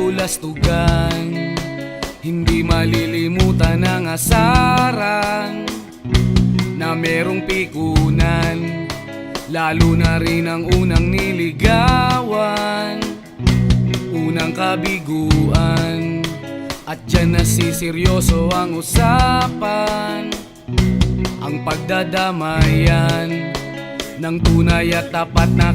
kabulastugan, hindi malilimutan ang asaran na merong pikunan, lalo na rin ang unang niligawan, unang kabiguan. At dyan nasiseryoso ang usapan, ang pagdadamayan ng tunay at tapat na